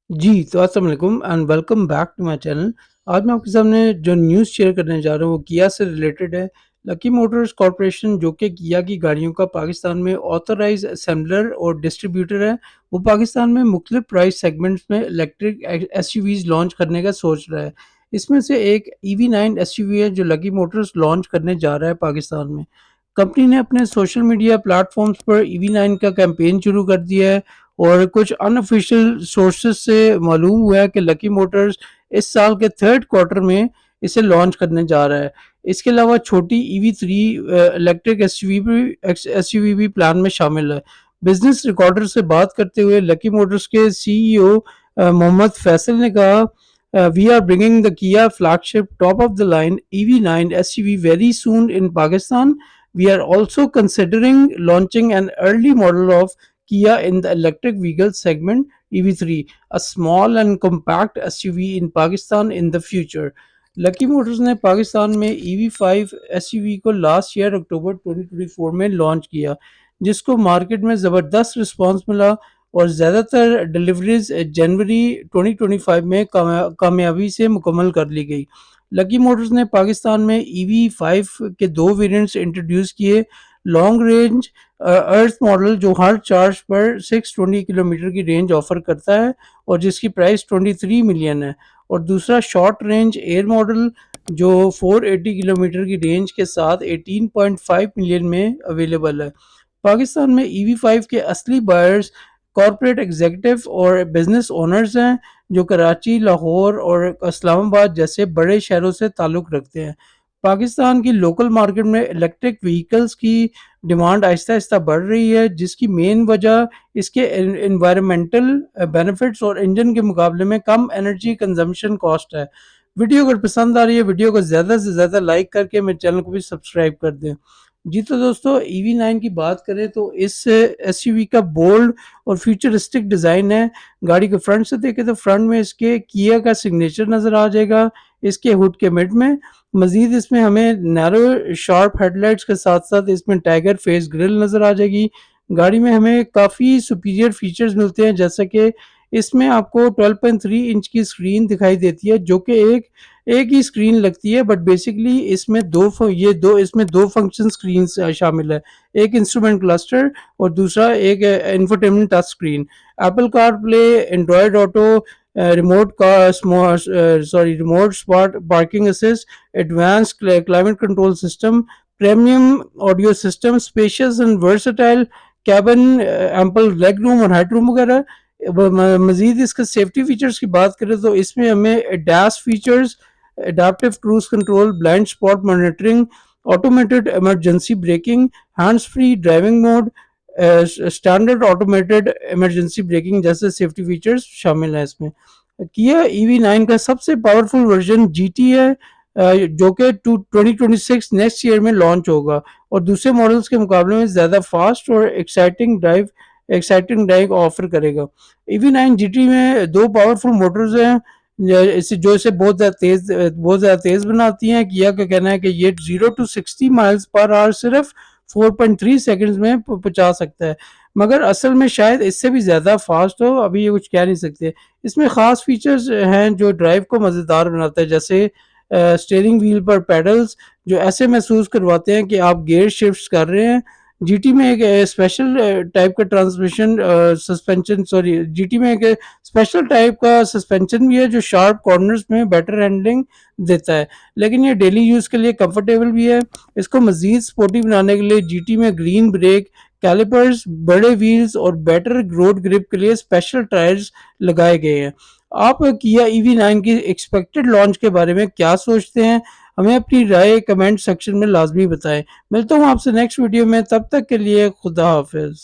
जी, तो अस्सलाम वालेकुम and welcome back to my channel. आज मैं आपके सामने जो न्यूज़ शेयर करने जा रहा हूँ वो किया से रिलेटेड है। लकी मोटर्स कॉर्पोरेशन जो कि किया की गाड़ियों का पाकिस्तान में ऑथराइज़ असेंबलर और डिस्ट्रीब्यूटर है, वो पाकिस्तान में मुख्तलिफ प्राइस सेगमेंट्स में इलेक्ट्रिक एसयूवीज़ लॉन्च करने का सोच रहा है। इसमें से एक ईवी9 एसयूवी है जो लकी मोटर्स लॉन्च करने जा रहा है पाकिस्तान में। कंपनी ने अपने सोशल मीडिया प्लेटफॉर्म्स पर ईवी9 का कैंपेन शुरू कर दिया है और कुछ अनऑफिशियल सोर्सेज से मालूम हुआ है कि लकी मोटर्स इस साल के थर्ड क्वार्टर में इसे लॉन्च करने जा रहा है। इसके अलावा छोटी ईवी3 इलेक्ट्रिक एसयूवी भी प्लान में शामिल है। बिजनेस रिकॉर्डर से बात करते हुए लकी मोटर्स के सीईओ मोहम्मद फैसल ने कहा, वी आर ब्रिंगिंग द किया flagship top of the line EV9 SUV very soon in Pakistan. We are also considering launching an early model of Kia in the electric vehicle segment EV3, a small and compact SUV in Pakistan in the future. Lucky Motors ने पाकिस्तान में EV5 SUV को last year अक्टूबर 2024 में launch किया, जिसको market में ज़बरदस्त response मिला और ज़्यादातर डिलीवरीज जनवरी 2025 में कामयाबी से मुकम्मल कर ली गई। लकी मोटर्स ने पाकिस्तान में EV5 के दो वेरिएंट्स इंट्रोड्यूस किए। लॉन्ग रेंज अर्थ मॉडल जो हर चार्ज पर 620 किलोमीटर की रेंज ऑफर करता है और जिसकी प्राइस 23 मिलियन है, और दूसरा शॉर्ट रेंज एयर मॉडल जो 480 किलोमीटर की रेंज के साथ 18.5 मिलियन में अवेलेबल है। पाकिस्तान में EV5 के असली बायर्स कॉरपोरेट एग्जीक्यूटिव और बिजनेस ओनर्स हैं जो कराची, लाहौर और इस्लामाबाद जैसे बड़े शहरों से ताल्लुक़ रखते हैं। पाकिस्तान की लोकल मार्केट में इलेक्ट्रिक व्हीकल्स की डिमांड आहिस्ता-आहिस्ता बढ़ रही है, जिसकी मेन वजह इसके एनवायरमेंटल बेनिफिट्स और इंजन के मुकाबले में कम एनर्जी कंजम्पशन कॉस्ट है। वीडियो अगर पसंद आ रही है, वीडियो को ज़्यादा से ज़्यादा लाइक करके मेरे चैनल को भी सब्सक्राइब कर दें। जी तो दोस्तों, EV9 की बात करें तो इस एसयूवी का बोल्ड और फ्यूचरिस्टिक डिज़ाइन है। गाड़ी को फ्रंट से देखें तो फ्रंट में इसके किया का सिग्नेचर नज़र आ जाएगा, इसके हुड के मिड में। मज़ीद इसमें हमें नैरो शार्प हेडलाइट्स के साथ-साथ इसमें टाइगर फेस ग्रिल नज़र आ जाएगी। गाड़ी में हमें काफ़ी सुपीरियर फीचर्स मिलते हैं, जैसे कि इसमें आपको 12.3 इंच की स्क्रीन दिखाई देती है, जो कि एक ही स्क्रीन लगती है, बट बेसिकली इसमें दो फंक्शन स्क्रीन शामिल है। एक इंस्ट्रूमेंट क्लस्टर और दूसरा एक infotainment touch screen. Apple car play, Android auto, remote smart parking assist, advance climate control system, premium audio system, spacious and versatile cabin, ample leg room और head room वगैरह। मजीद इसके safety features की बात करें तो इसमें हमें dash features, adaptive cruise control, blind spot monitoring, automated emergency breaking, hands free driving mode, standard automated emergency breaking जैसे सेफ्टी फीचर्स शामिल हैं इसमें। किया EV9 का सबसे पावरफुल वर्जन GT है, जो कि 2026 नेक्स्ट ईयर में लॉन्च होगा और दूसरे मॉडल्स के मुकाबले में ज़्यादा फास्ट और एक्साइटिंग ड्राइव ऑफर करेगा। EV9 GT में दो पावरफुल मोटर्स हैं इसे बहुत ज़्यादा तेज़ बनाती हैं। किया का कहना है कि ये 0 to 60 माइल्स पर आवर सिर्फ 4.3 सेकंड्स में पहुंचा सकता है, मगर असल में शायद इससे भी ज़्यादा फास्ट हो, अभी ये कुछ कह नहीं सकते। इसमें ख़ास फीचर्स हैं जो ड्राइव को मज़ेदार बनाता है, जैसे स्टीयरिंग व्हील पर पैडल्स जो ऐसे महसूस करवाते हैं कि आप गियर शिफ्ट कर रहे हैं। जीटी में एक स्पेशल टाइप का जीटी में एक स्पेशल टाइप का सस्पेंशन भी है जो शार्प कॉर्नर्स में बेटर हैंडलिंग देता है, लेकिन ये डेली यूज़ के लिए कंफर्टेबल भी है। इसको मज़ीद स्पोर्टी बनाने के लिए जीटी में ग्रीन ब्रेक कैलिपर्स, बड़े व्हील्स और बेटर रोड ग्रिप के लिए स्पेशल टायर्स लगाए गए हैं। आप किया EV9 की एक्सपेक्टेड लॉन्च के बारे में क्या सोचते हैं? हमें अपनी राय कमेंट सेक्शन में लाजमी बताएं। मिलता हूँ आपसे नेक्स्ट वीडियो में, तब तक के लिए खुदा हाफिज़।